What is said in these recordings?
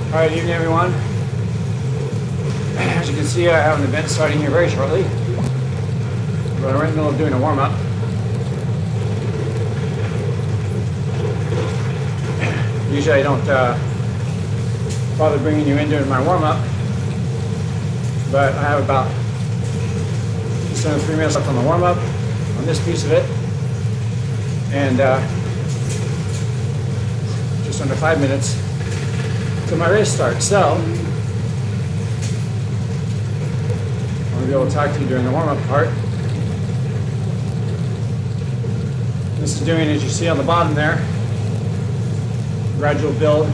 Alright, evening everyone. As you can see, I have an event starting here very shortly. But I'm right in the middle of doing a warm-up. Usually I don't bother bringing you in during my warm-up, but I have about just under 3 minutes left on the warm-up on this piece of it, and just under 5 minutes till my race starts. So I'm going to be able to talk to you during the warm-up part. This is doing, as you see on the bottom there, gradual build.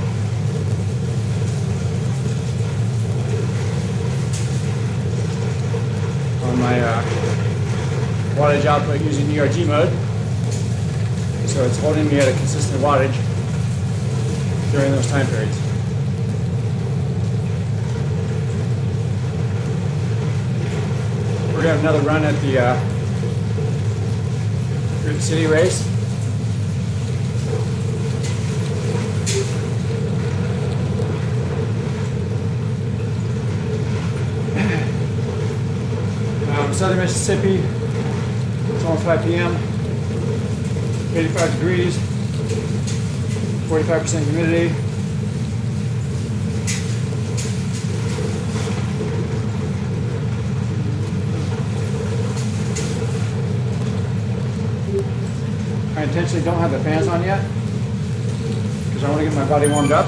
On my wattage output using ERG mode. So it's holding me at a consistent wattage during those time periods. We're going to have another run at the Fruit City race. Southern Mississippi. It's almost 5 p.m. 85 degrees, 45% humidity. I intentionally don't have the fans on yet because I want to get my body warmed up.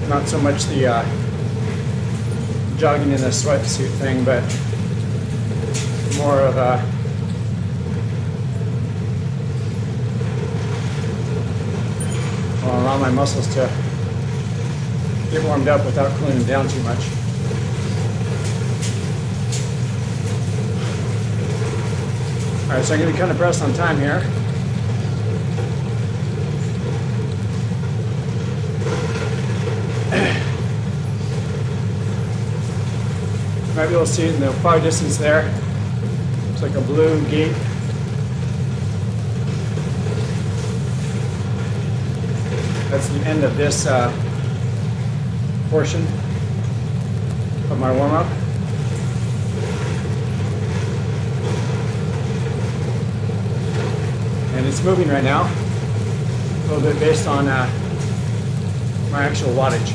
Not so much the jogging in a sweatsuit thing, but more of allow my muscles to get warmed up without cooling them down too much. All right, so I'm going to be kind of pressed on time here. You might be able to see it in the far distance there. It's like a blue gate. That's the end of this portion of my warm-up. And it's moving right now, a little bit based on my actual wattage.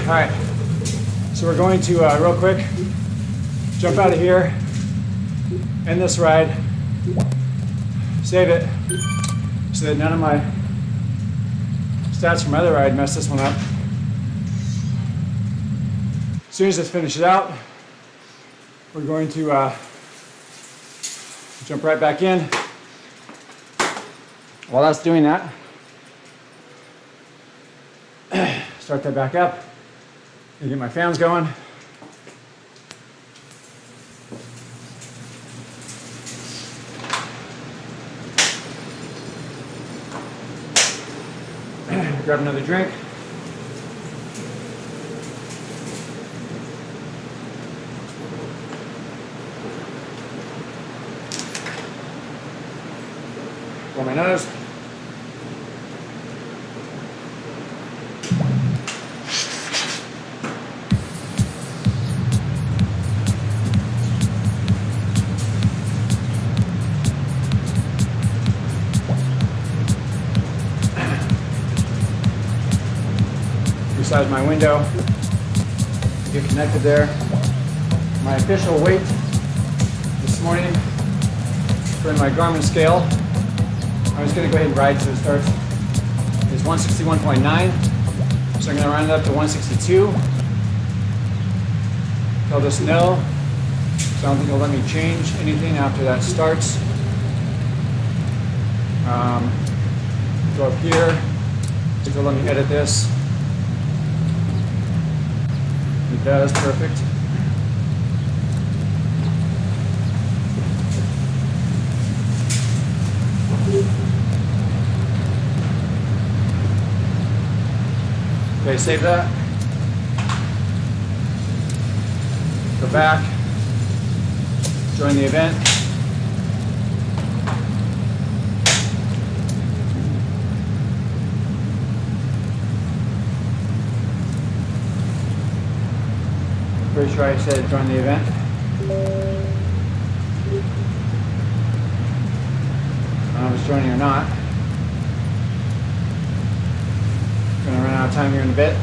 All right, so we're going to real quick jump out of here, end this ride, save it so that none of my stats from my other ride mess this one up. As soon as this finishes out, we're going to jump right back in. While that's doing that, start that back up and get my fans going. Grab another drink. Blow my nose. Resize my window. Get connected there. My official weight this morning for my Garmin scale, I'm just going to go ahead and ride so it starts, is 161.9. So I'm going to round it up to 162. Tell this no. So I don't think it'll let me change anything after that starts. Go up here. It'll let me edit this. It does, perfect. Okay, save that. Go back. Join the event. Pretty sure I said join the event. I don't know if it's joining or not. Gonna run out of time here in a bit.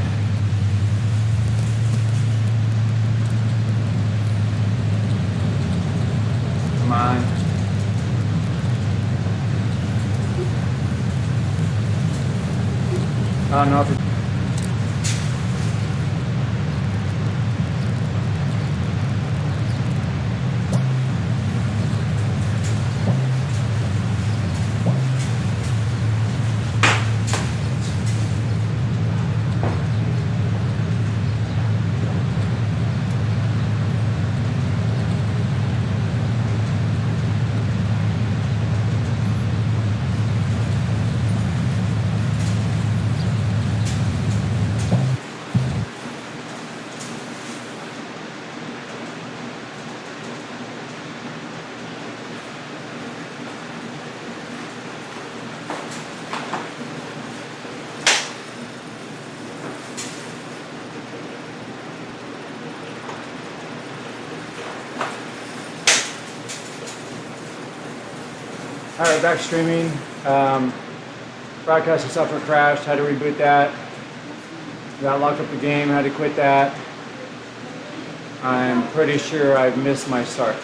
Come on. I don't know if it. All right, back streaming. Broadcasting software crashed, had to reboot that. Got locked up the game, had to quit that. I'm pretty sure I've missed my start.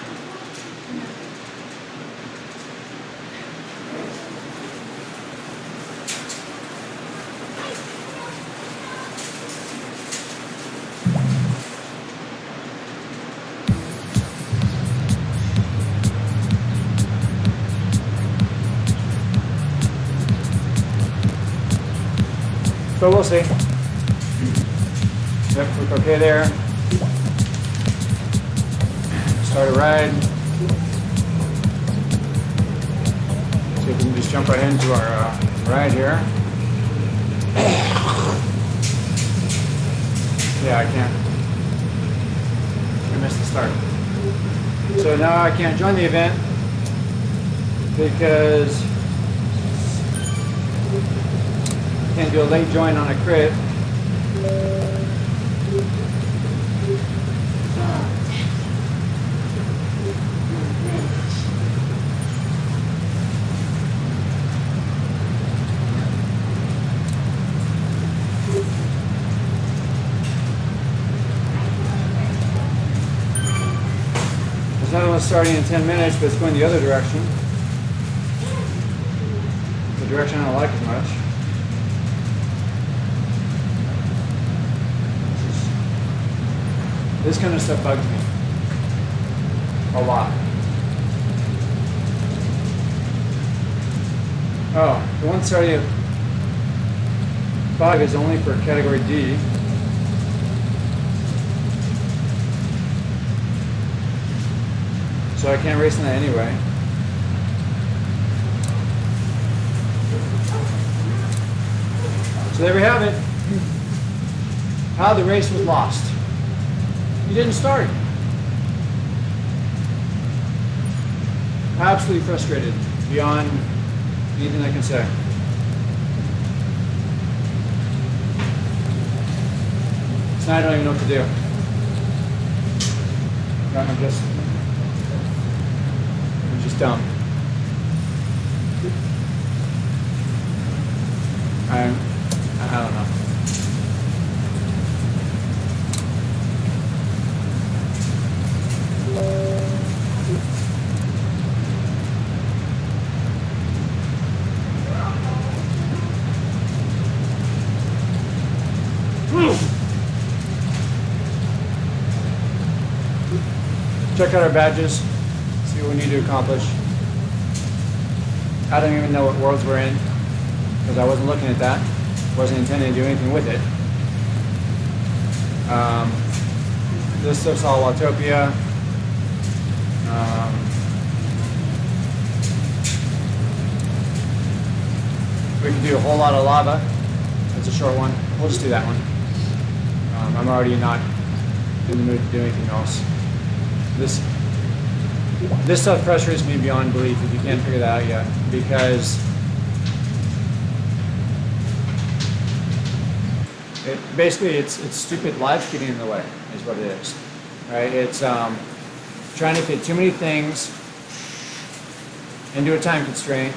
So we'll see. Yep, click OK there. Start a ride. See if we can just jump right into our ride here. Yeah, I can't. I missed the start. So now I can't join the event because I can't do a late join on a crit. There's another one starting in 10 minutes, but it's going the other direction. The direction I don't like as much. This kind of stuff bugs me a lot. Oh, the one starting at 5 is only for category D. So I can't race in that anyway. So there we have it. How the race was lost. You didn't start. Absolutely frustrated beyond anything I can say. So now I don't even know what to do. I'm just dumb. I don't know. Check out our badges, see what we need to accomplish. I don't even know what worlds we're in, because I wasn't looking at that. Wasn't intending to do anything with it. This stuff's all Watopia. We can do a whole lot of lava. It's a short one. We'll just do that one. I'm already not in the mood to do anything else. This stuff frustrates me beyond belief if you can't figure that out yet, because it's stupid life getting in the way is what it is, right? It's trying to fit too many things into a time constraint,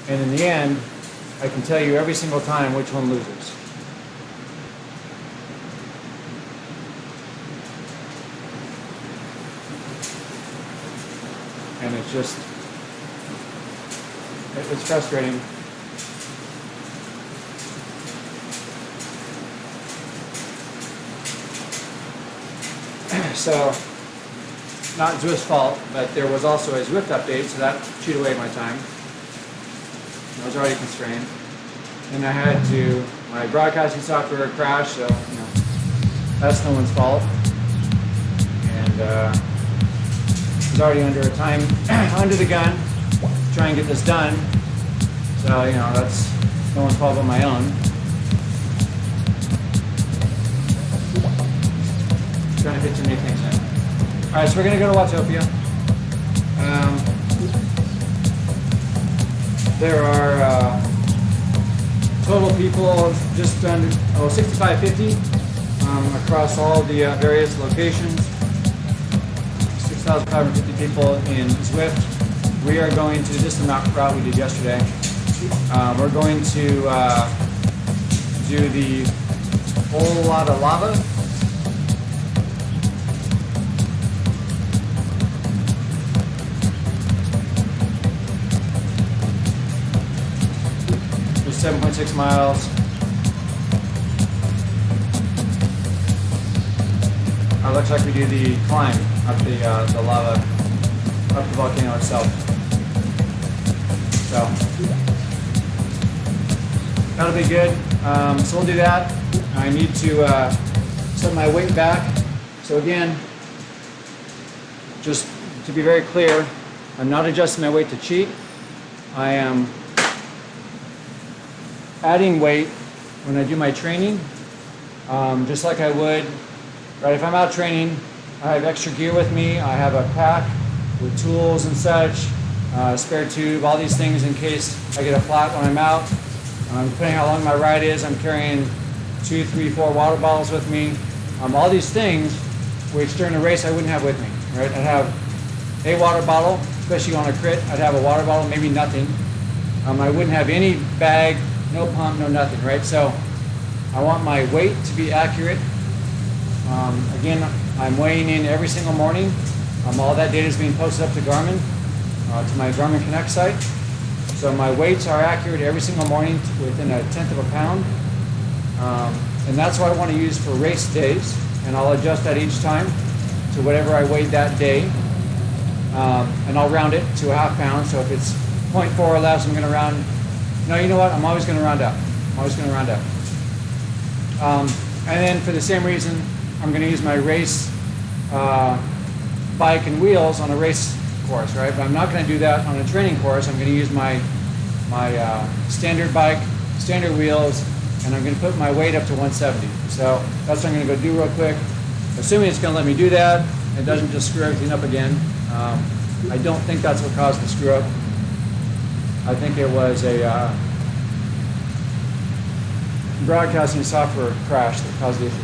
and in the end, I can tell you every single time which one loses. And it's just, it's frustrating. So, not Zwift's fault, but there was also a Zwift update, so that chewed away my time. I was already constrained. And I had my broadcasting software crashed, so, that's no one's fault. And, I was already under the gun, to try and get this done. So, that's no one's fault but my own. Trying to fit too many things in. All right, so we're going to go to Watopia. There are total people just under 6,550 across all the various locations. 6,550 people in Zwift. We are going to, this is the mountain route we did yesterday. We're going to do the whole Lotta Lava. There's 7.6 miles. It looks like we do the climb up the lava, up the volcano itself. So that'll be good. So we'll do that. I need to set my weight back. So again, just to be very clear, I'm not adjusting my weight to cheat. I am adding weight when I do my training, just like I would. Right, if I'm out training, I have extra gear with me. I have a pack with tools and such, spare tube, all these things in case I get a flat when I'm out. Depending how long my ride is, I'm carrying 2, 3, 4 water bottles with me. All these things, which during a race I wouldn't have with me. Right, I'd have a water bottle, especially on a crit. I'd have a water bottle, maybe nothing. I wouldn't have any bag, no pump, no nothing. Right, so I want my weight to be accurate. Again, I'm weighing in every single morning. All that data is being posted up to Garmin, to my Garmin Connect site. So my weights are accurate every single morning within 1/10 of a pound. And that's what I want to use for race days. And I'll adjust that each time to whatever I weighed that day. And I'll round it to a half pound. So if it's 0.4 or less, I'm going to round. No, you know what? I'm always going to round up. I'm always going to round up. And then for the same reason, I'm going to use my race bike and wheels on a race course, right? But I'm not going to do that on a training course. I'm going to use my standard bike, standard wheels, and I'm going to put my weight up to 170. So that's what I'm going to go do real quick. Assuming it's going to let me do that, it doesn't just screw everything up again. I don't think that's what caused the screw up. I think it was a broadcasting software crash that caused the issue.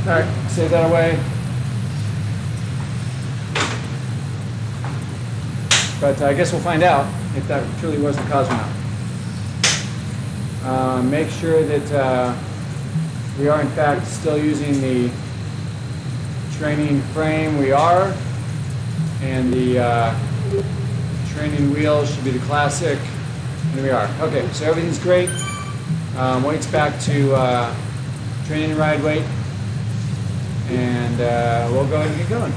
All right, save that away. But I guess we'll find out if that truly was the cause or not. Make sure that we are in fact still using the training frame we are, and the training wheels should be the classic, and we are. Okay, so everything's great. Weight's back to training and ride weight. And we'll go ahead and get going.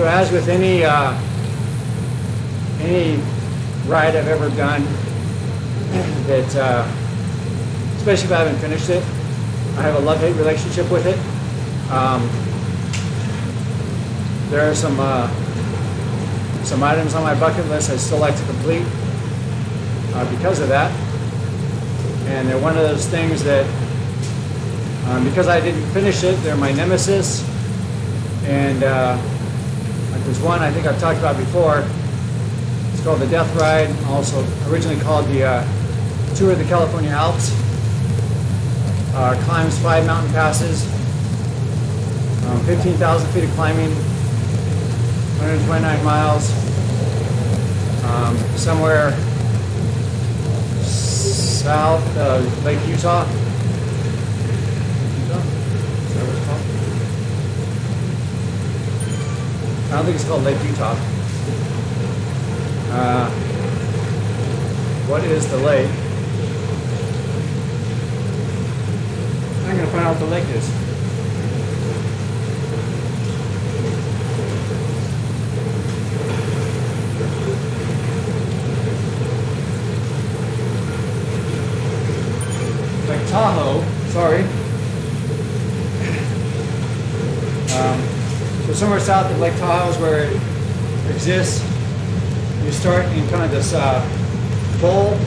as with any ride I've ever done, that especially if I haven't finished it, I have a love-hate relationship with it. There are some items on my bucket list I still like to complete because of that. And they're one of those things that, because I didn't finish it, they're my nemesis. And like there's one I think I've talked about before. It's called the Death Ride, also originally called the Tour of the California Alps. Climbs 5 mountain passes, 15,000 feet of climbing, 129 miles, somewhere south of Lake Utah. Is that what it's called? I don't think it's called Lake Utah. What is the lake? I'm going to find out what the lake is. Lake Tahoe, sorry. So somewhere south of Lake Tahoe is where it exists. You start in kind of this bowl,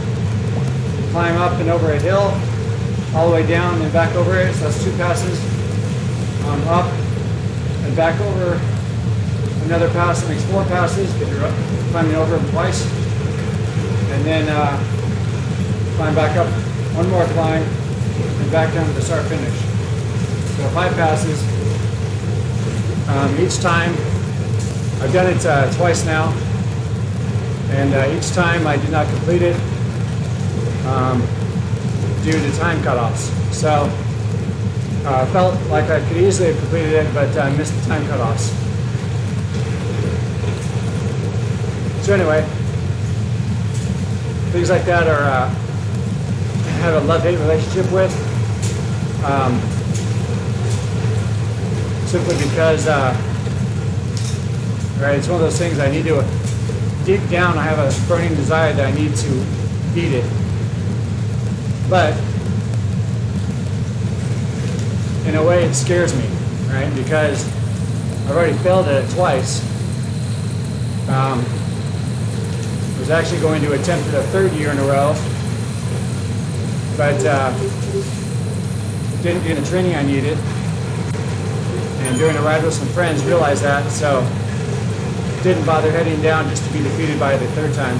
climb up and over a hill, all the way down and back over it. So that's 2 passes. Up and back over another pass. It makes 4 passes if you're climbing over them twice. And then climb back up, one more climb, and back down to the start finish. So 5 passes. Each time, I've done it twice now, and each time I did not complete it due to time cutoffs. So I felt like I could easily have completed it, but I missed the time cutoffs. So anyway, things like that are I have a love-hate relationship with, simply because right, it's one of those things I need to, deep down I have a burning desire that I need to beat it. But in a way it scares me, right? Because I've already failed at it twice. I was actually going to attempt it a 3rd year in a row, but didn't get the training I needed. And during a ride with some friends realized that, so didn't bother heading down just to be defeated by the 3rd time.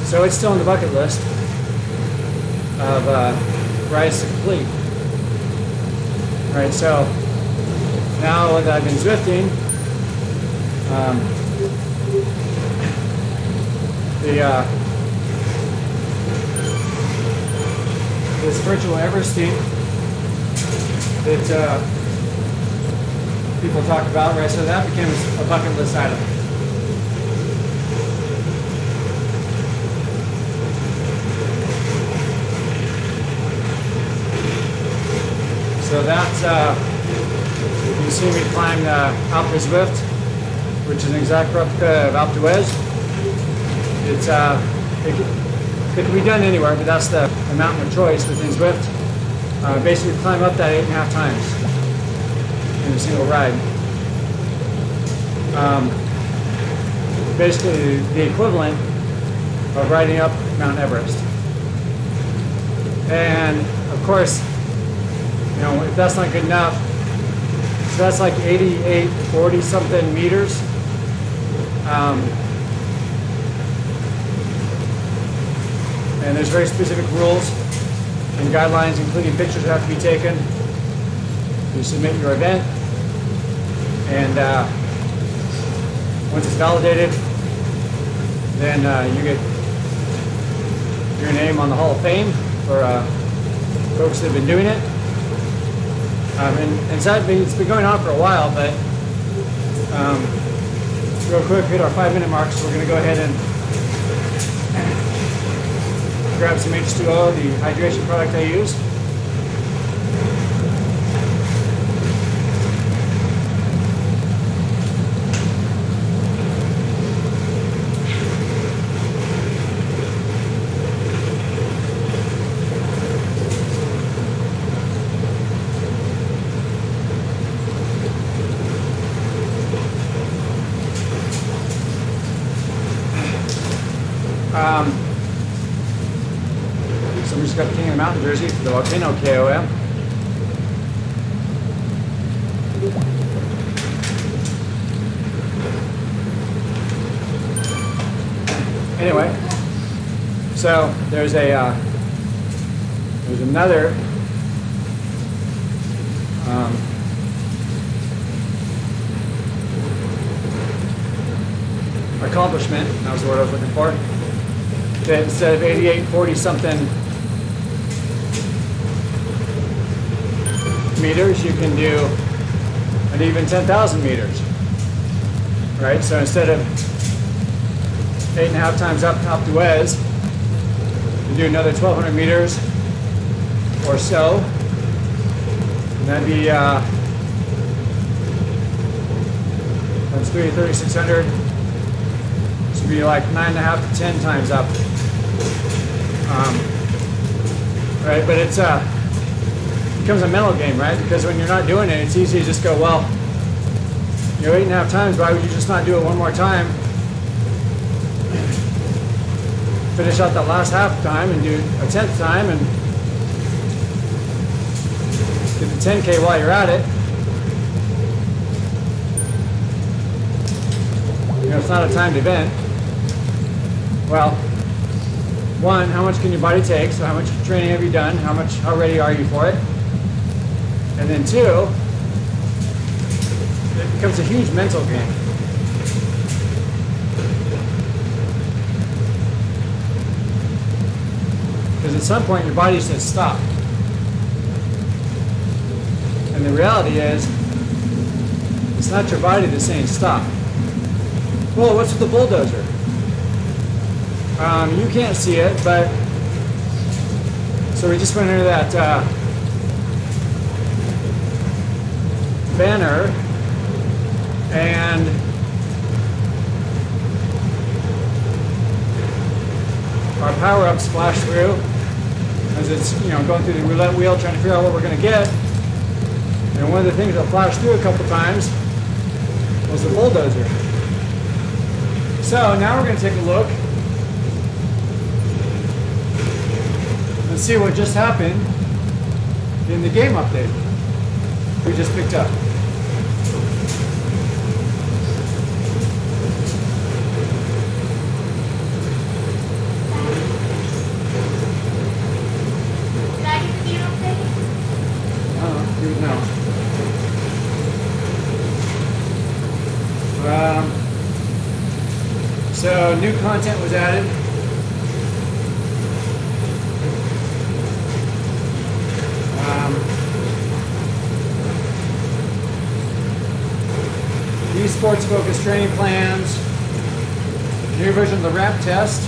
So it's still on the bucket list of rides to complete. Right, so now that I've been Zwifting, this virtual Everesting that people talk about, right? So that became a bucket list item. So that's, you see me climb Alpe Zwift, which is an exact replica of Alpe d'Huez. It's, it can be done anywhere, but that's the mountain of choice within Zwift. Basically climb up that 8.5 times in a single ride. Basically the equivalent of riding up Mount Everest. And of course, you know, if that's not good enough, so that's like 40 something meters. And there's very specific rules and guidelines, including pictures that have to be taken. You submit your event, and once it's validated, then you get your name on the Hall of Fame for folks that have been doing it. And so it's been going on for a while, but real quick, hit our 5-minute mark, so we're going to go ahead and grab some H2O, the hydration product I use. mountain jersey for the Volcano KOM. Anyway, so there's another accomplishment, that was the word I was looking for, that instead of 88, 40 something meters, you can do an even 10,000 meters, right? So instead of 8.5 times up to Wes, you do another 1,200 meters or so, and that'd be that's 3,600. This would be like 9.5 to 10 times up, right? But it's becomes a mental game, right? Because when you're not doing it, it's easy to just go, well, you know, 8.5 times. Why would you just not do it one more time? Finish out that last half time and do a 10th time and get the 10K while you're at it. You know, it's not a timed event. Well, one, how much can your body take? So how much training have you done? How ready are you for it? And then two, it becomes a huge mental game. Because at some point your body says stop. And the reality is, it's not your body that's saying stop. Well, what's with the bulldozer? You can't see it, but so we just went into that banner, and our power-ups flash through as it's, you know, going through the roulette wheel trying to figure out what we're going to get. And one of the things that flashed through a couple times was the bulldozer. So now we're going to take a look and see what just happened in the game update we just picked up. So new content was added. Esports focused training plans. New version of the ramp test.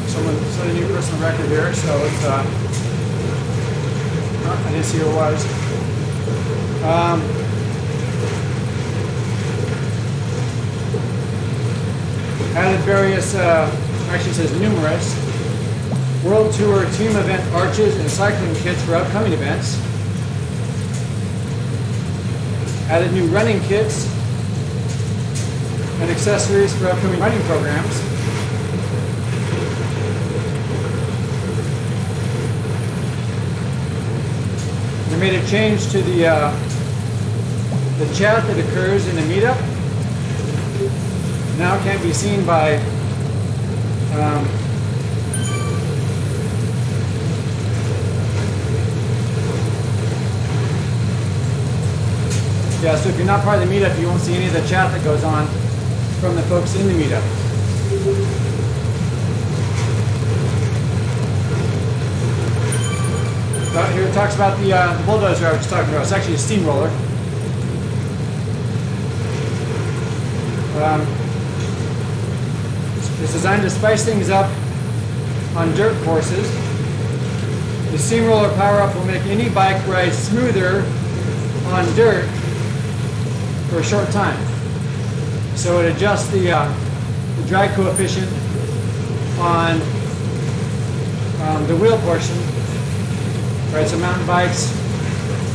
Someone set a new personal record here, so it's I didn't see who it was. Added various, actually it says numerous, World Tour team event arches and cycling kits for upcoming events. Added new running kits and accessories for upcoming running programs. They made a change to the chat that occurs in the meetup. Now can't be seen by yeah, so if you're not part of the meetup, you won't see any of the chat that goes on from the folks in the meetup. Here it talks about the bulldozer I was talking about. It's actually a steamroller. It's designed to spice things up on dirt courses. The steamroller power-up will make any bike ride smoother on dirt for a short time. So it adjusts the drag coefficient on the wheel portion. Right, so mountain bikes,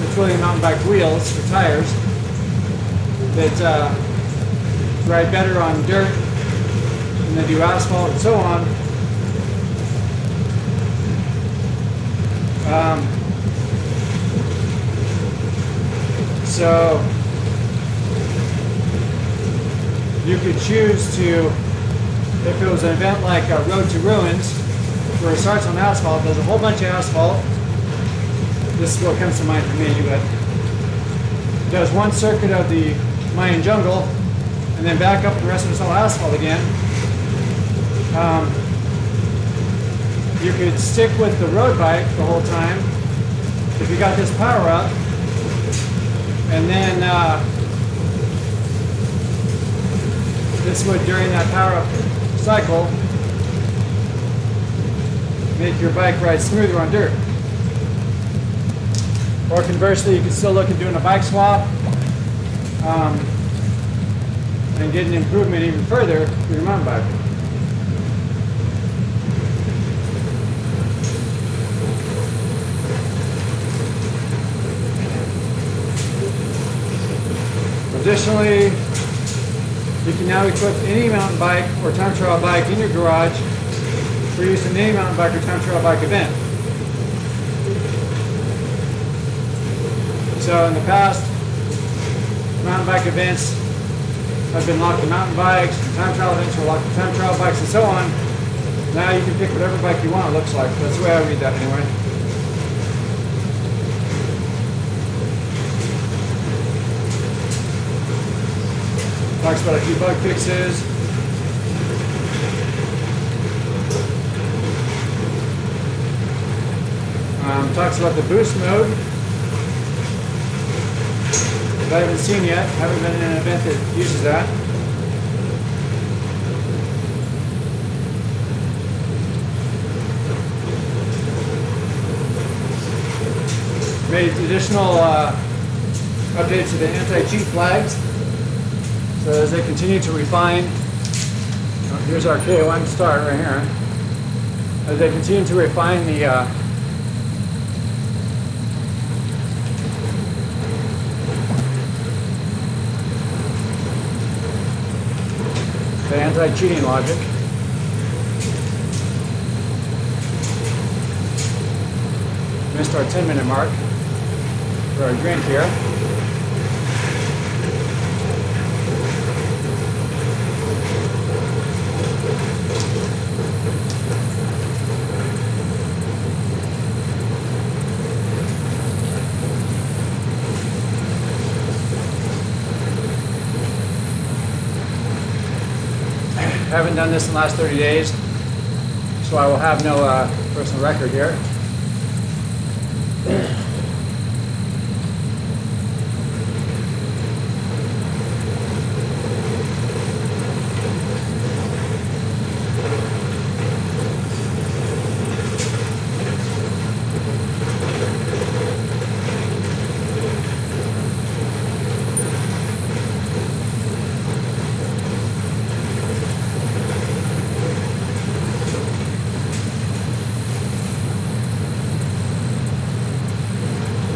it's really mountain bike wheels for tires that ride better on dirt than they do asphalt and so on. So you could choose to, if it was an event like Road to Ruins, where it starts on asphalt, there's a whole bunch of asphalt. This is what comes to mind for me, but it does one circuit of the Mayan jungle, and then back up, and the rest of it's all asphalt again. You could stick with the road bike the whole time if you got this power up, and then this would, during that power up cycle, make your bike ride smoother on dirt. Or conversely, you can still look at doing a bike swap and get an improvement even further with your mountain bike. Additionally, you can now equip any mountain bike or time trial bike in your garage for use in any mountain bike or time trial bike event. So in the past, mountain bike events have been locked to mountain bikes, time trial events were locked to time trial bikes, and so on. Now you can pick whatever bike you want, it looks like. That's the way I read that anyway. Talks about a few bug fixes. Talks about the boost mode that I haven't seen yet. Haven't been in an event that uses that. Made additional updates to the anti-cheat flags. So as they continue to refine, here's our K1 start right here. As they continue to refine the anti-cheating logic. Missed our 10-minute mark for our drink here. I haven't done this in the last 30 days, so I will have no personal record here.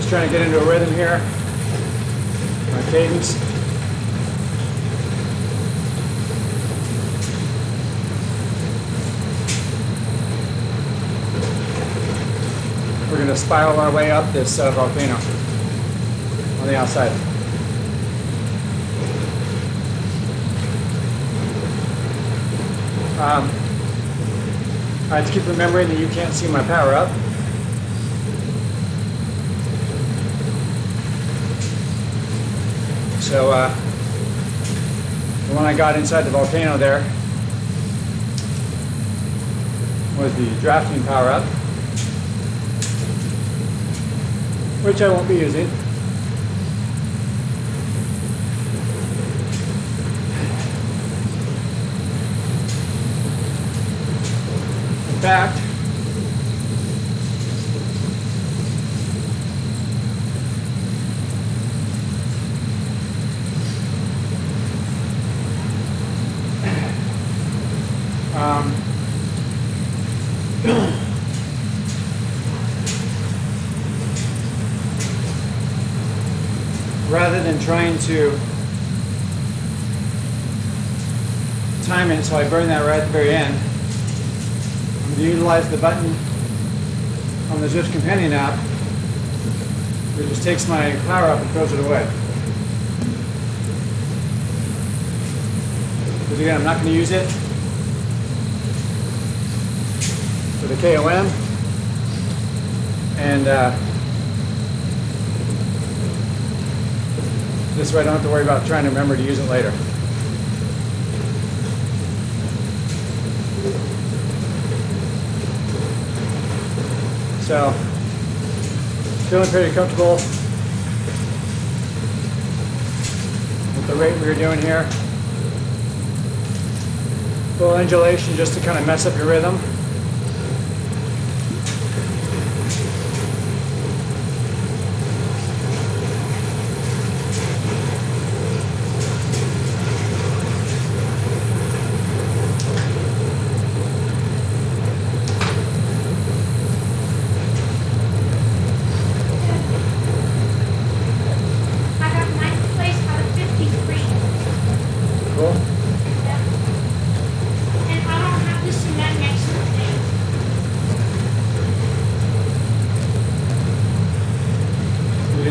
Trying to get into a rhythm here, my cadence. We're going to spiral our way up this volcano on the outside. I have to keep remembering that you can't see my power up. So when I got inside the volcano there was the drafting power up, which I won't be using. In fact, rather than trying to time it so I burn that right at the very end, I'm going to utilize the button on the Zwift companion app, it just takes my power up and throws it away. Because again, I'm not going to use it for the KOM, and this way I don't have to worry about trying to remember to use it later. So, feeling pretty comfortable with the rate we were doing here. A little undulation just to kind of mess up your rhythm.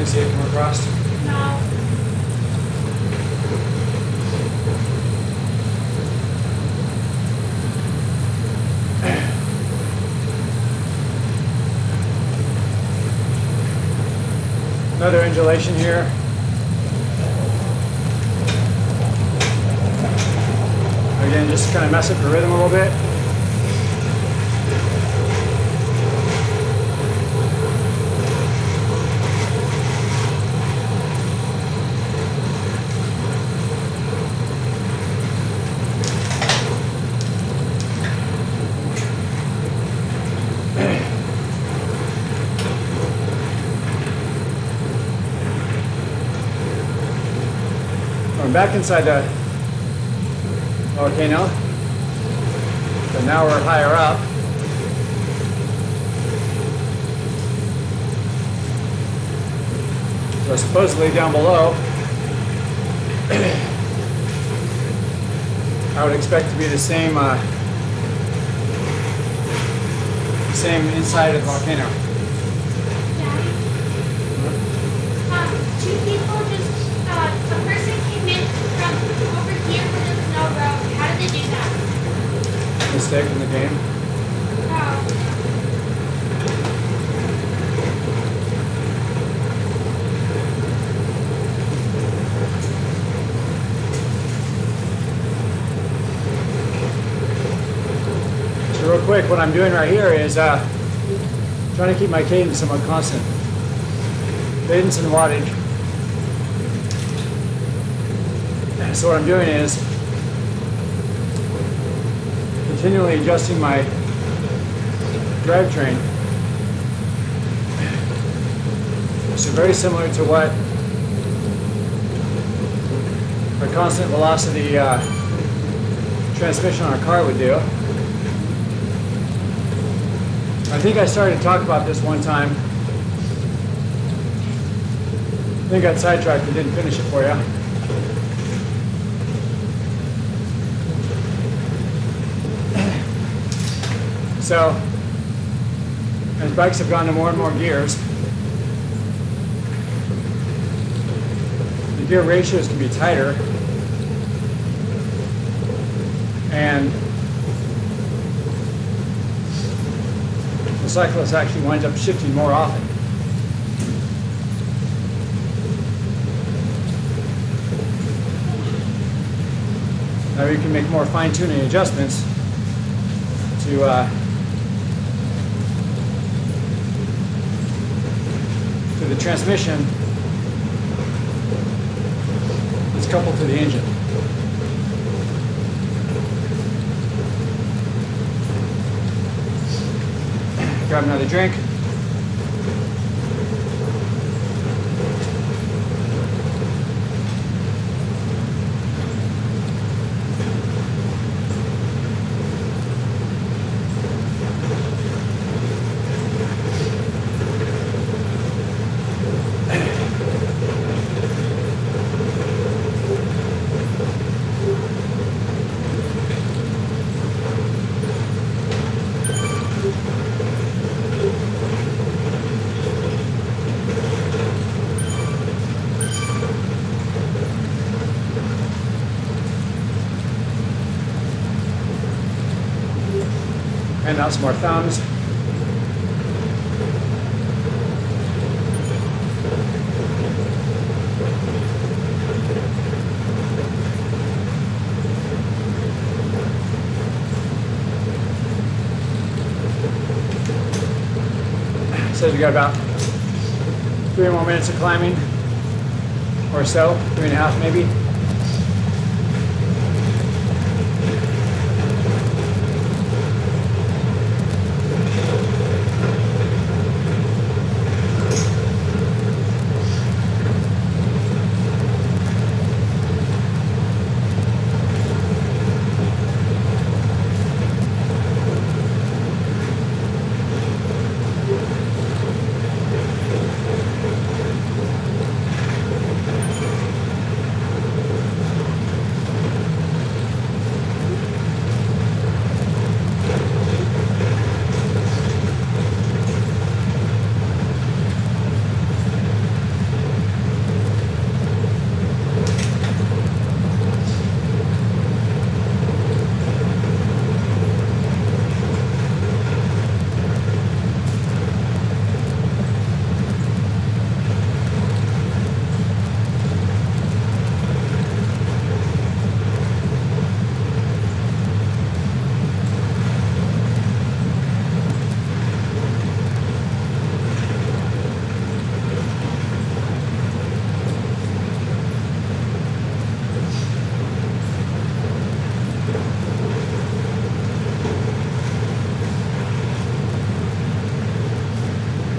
See it come across? No. Another undulation here. Again, just kind of mess up the rhythm a little bit. We're back inside the volcano, so now we're higher up. So supposedly down below, I would expect to be the same inside of the volcano. Two people just, a person came in from over here where there's no road. How did they do that? Mistake in the game. So real quick, what I'm doing right here is trying to keep my cadence somewhat constant. Cadence and wattage. So what I'm doing is continually adjusting my drivetrain. So very similar to what a constant velocity transmission on a car would do. I think I started to talk about this one time. I think I got sidetracked and didn't finish it for you. So, as bikes have gone to more and more gears, the gear ratios can be tighter, and the cyclist actually winds up shifting more often. Now you can make more fine-tuning adjustments to the transmission that's coupled to the engine. Grab another drink. out some more thumbs. Says we got about 3 more minutes of climbing or so, 3.5 maybe.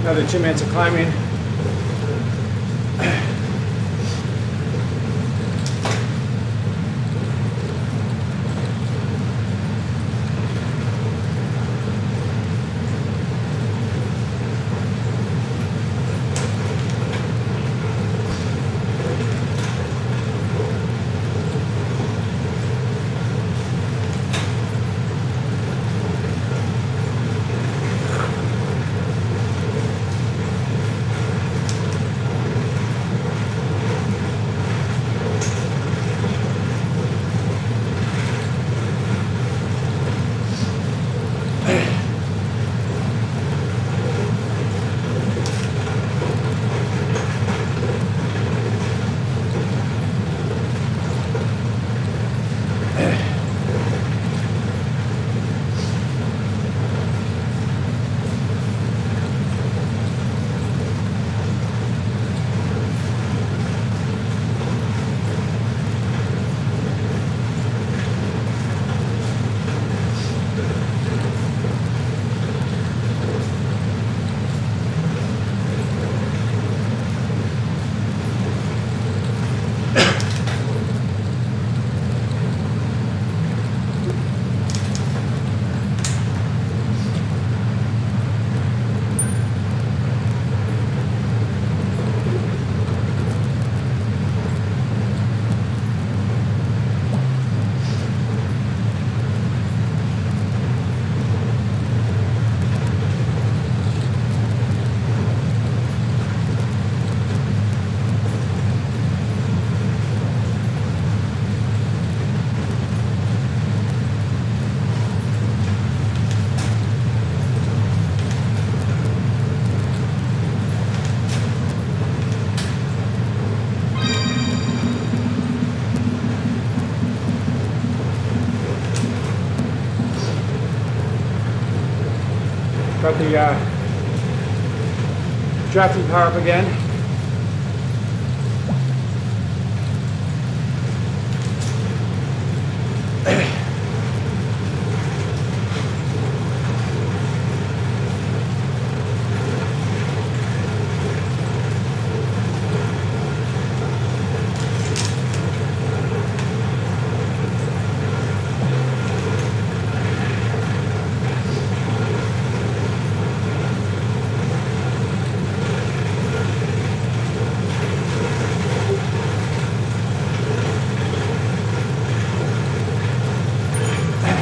Another 2 minutes of climbing. Got the drafting power up again.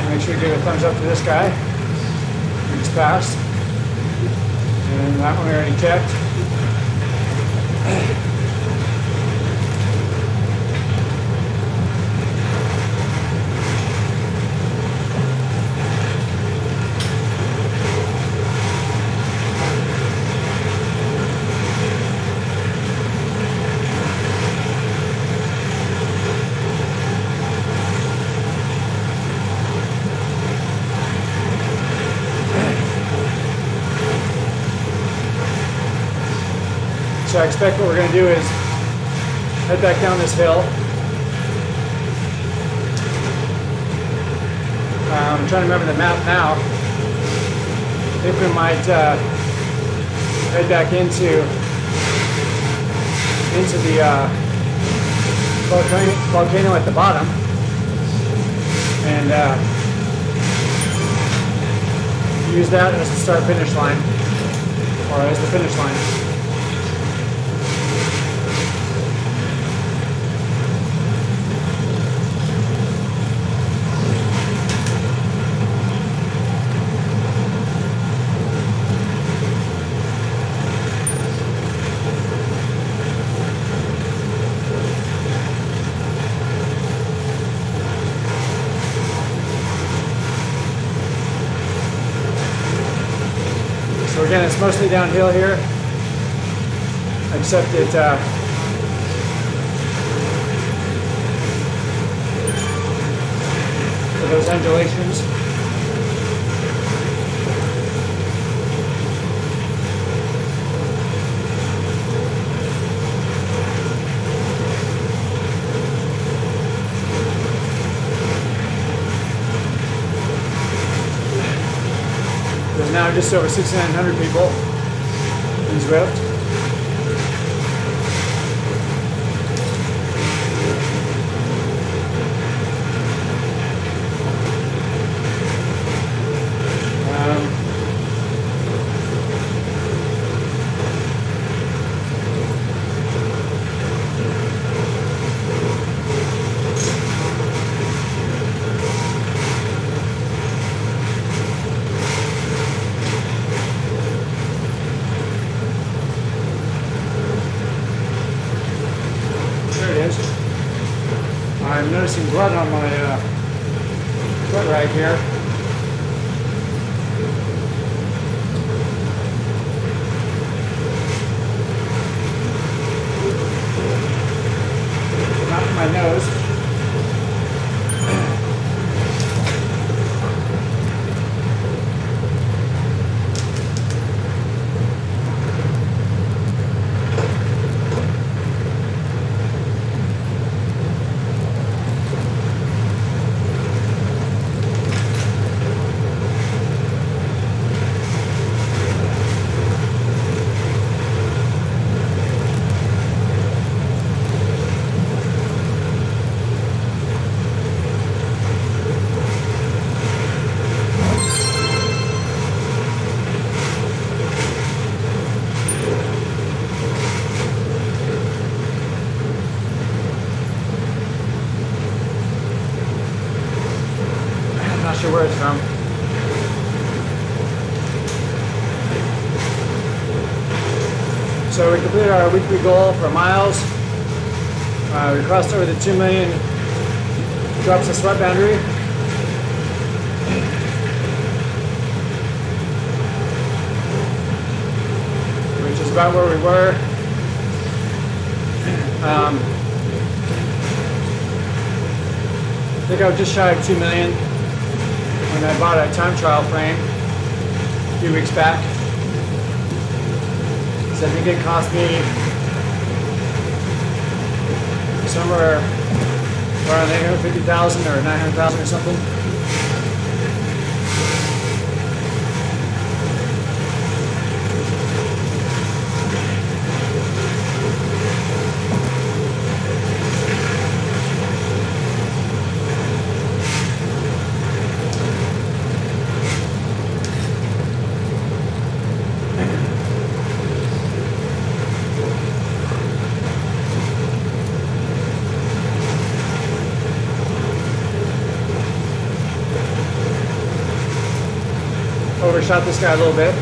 Make sure you give a thumbs up to this guy. He's passed. And that one we already checked. So I expect what we're going to do is head back down this hill. I'm trying to remember the map now. I think we might head back into the volcano at the bottom, and use that as the start-finish line, or as the finish line. So again, it's mostly downhill here, except it for those undulations. There's now just over 6,900 people in Zwift. I'm noticing blood on my foot right here. Not in my nose. Not sure where it's from. So we completed our weekly goal for miles. We crossed over the 2 million drops of sweat boundary. Which is about where we were. I think I was just shy of 2 million when I bought a time trial frame a few weeks back. So I think it cost me somewhere around 850,000 or 900,000 or something. Overshot this guy a little bit.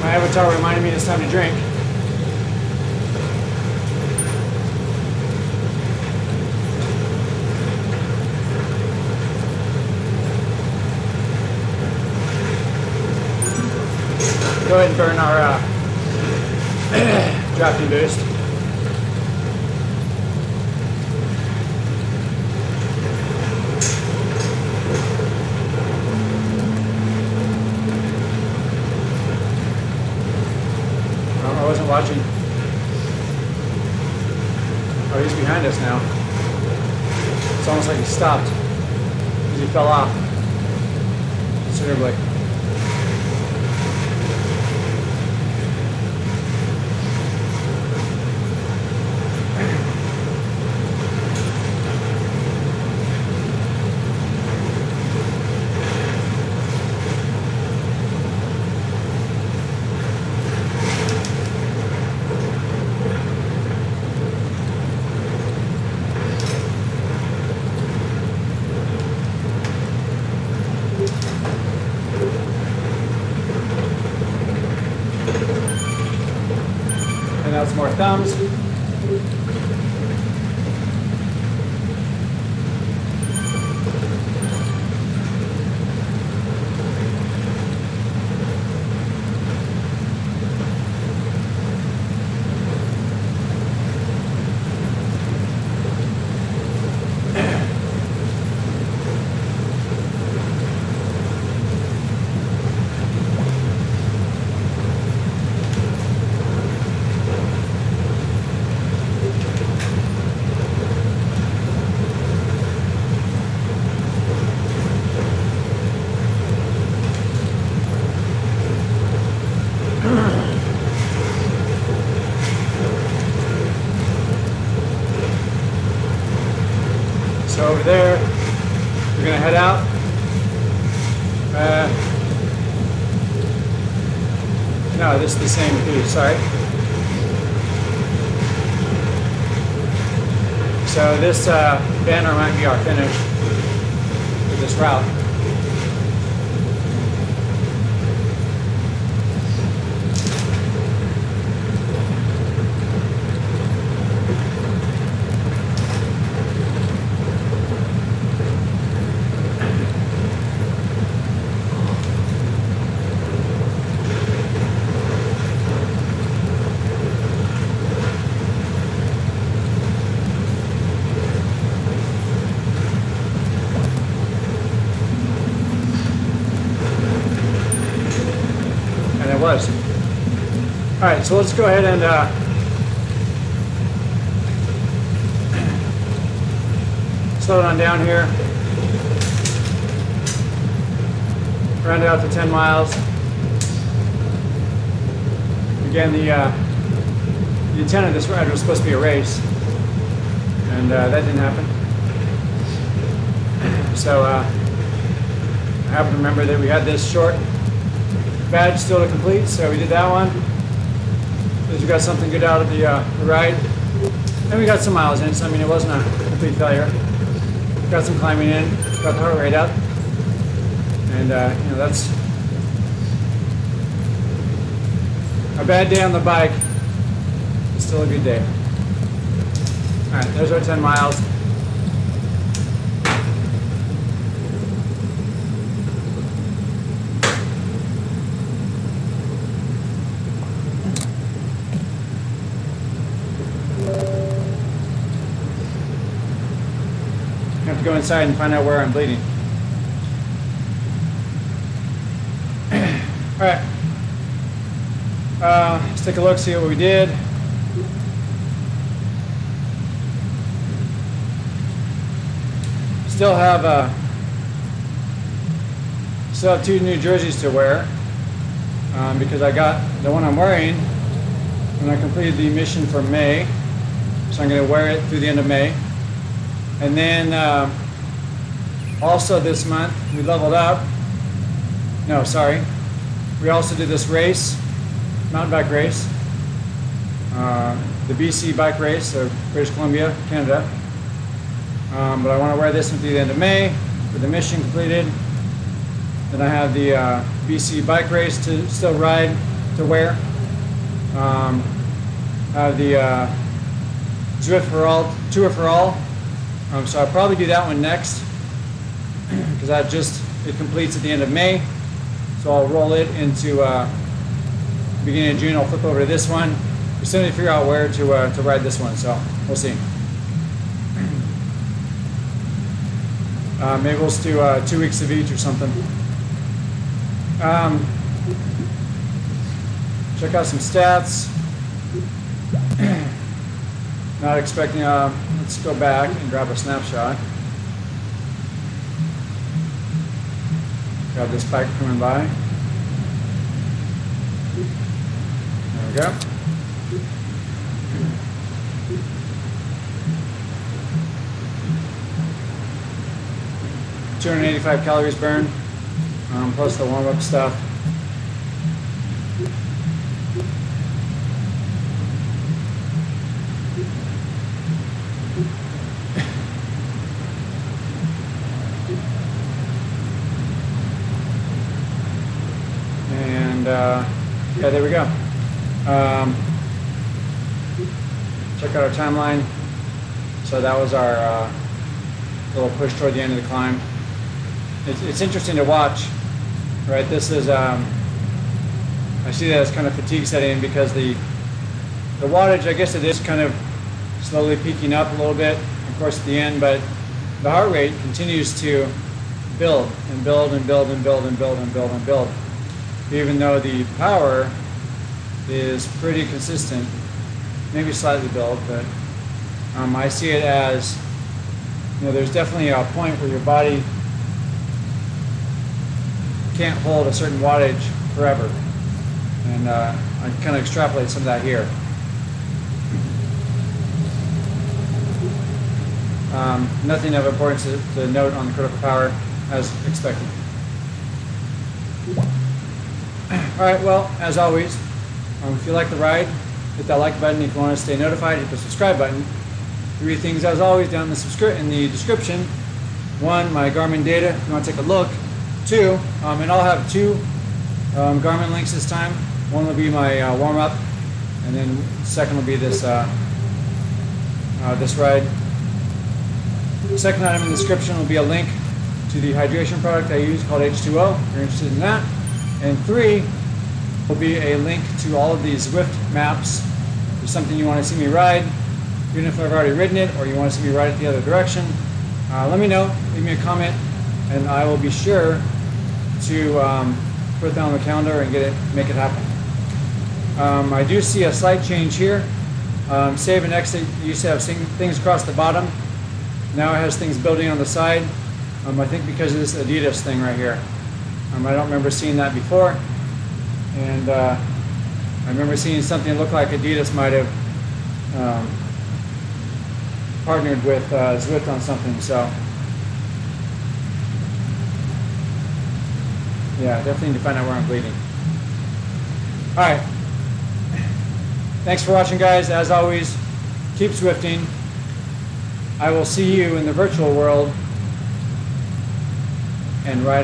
My avatar reminded me it's time to drink. Go ahead and burn our drafting boost. I wasn't watching. Oh, he's behind us now. It's almost like he stopped because he fell off considerably. Some more thumbs. So over there, we're gonna head out. No, this is the same piece, sorry. So this banner might be our finish for this route. Was. All right, so let's go ahead and slow it on down here. Round it out to 10 miles. Again, the intent of this ride was supposed to be a race, and that didn't happen. So I happen to remember that we had this short badge still to complete, so we did that one. Because we got something good out of the ride. And we got some miles in, so I mean it wasn't a complete failure. Got some climbing in, got the heart rate up. And you know, that's a bad day on the bike. It's still a good day. Alright, there's our 10 miles. I have to go inside and find out where I'm bleeding. Alright. Let's take a look, see what we did. Still have two new jerseys to wear because I got the one I'm wearing when I completed the mission for May. So I'm going to wear it through the end of May. And then also this month we leveled up. No, sorry. We also did this race, mountain bike race, the BC bike race of British Columbia, Canada. But I want to wear this one through the end of May with the mission completed. Then I have the BC bike race to still ride to wear. I have the Zwift for all, Tour for all. So I'll probably do that one next because it completes at the end of May. So I'll roll it into beginning of June. I'll flip over to this one. We still need to figure out where to ride this one, so we'll see. Maybe we'll just do 2 weeks of each or something. Check out some stats. Not expecting, let's go back and grab a snapshot. Got this bike coming by. There we go. $285 calories burned, plus the warm-up stuff. And yeah, there we go. Check out our timeline. So that was our little push toward the end of the climb. It's interesting to watch, right? This is, I see that as kind of fatigue setting in because the wattage, I guess it is kind of slowly peaking up a little bit, of course, at the end, but the heart rate continues to build and build and build and build and build and build and build. Even though the power is pretty consistent, maybe slightly built, but I see it as, you know, there's definitely a point where your body can't hold a certain wattage forever. And I kind of extrapolate some of that here. Nothing of importance to note on the critical power as expected. All right, well, as always, if you like the ride, hit that like button. If you want to stay notified, hit the subscribe button. 3 things, as always, down in the description. 1, my Garmin data, if you want to take a look. 2, and I'll have 2 Garmin links this time. One will be my warm-up, and then the second will be this this ride. The second item in the description will be a link to the hydration product I use called H2O, if you're interested in that. And 3 will be a link to all of these Zwift maps. If there's something you want to see me ride, even if I've already ridden it, or you want to see me ride it the other direction, let me know, leave me a comment, and I will be sure to put that on the calendar and make it happen. I do see a slight change here. Save and exit used to have things across the bottom. Now it has things building on the side. I think because of this Adidas thing right here. I don't remember seeing that before. And I remember seeing something that looked like Adidas might have partnered with Zwift on something. So yeah, definitely need to find out where I'm bleeding. All right. Thanks for watching, guys. As always, keep Zwifting. I will see you in the virtual world and ride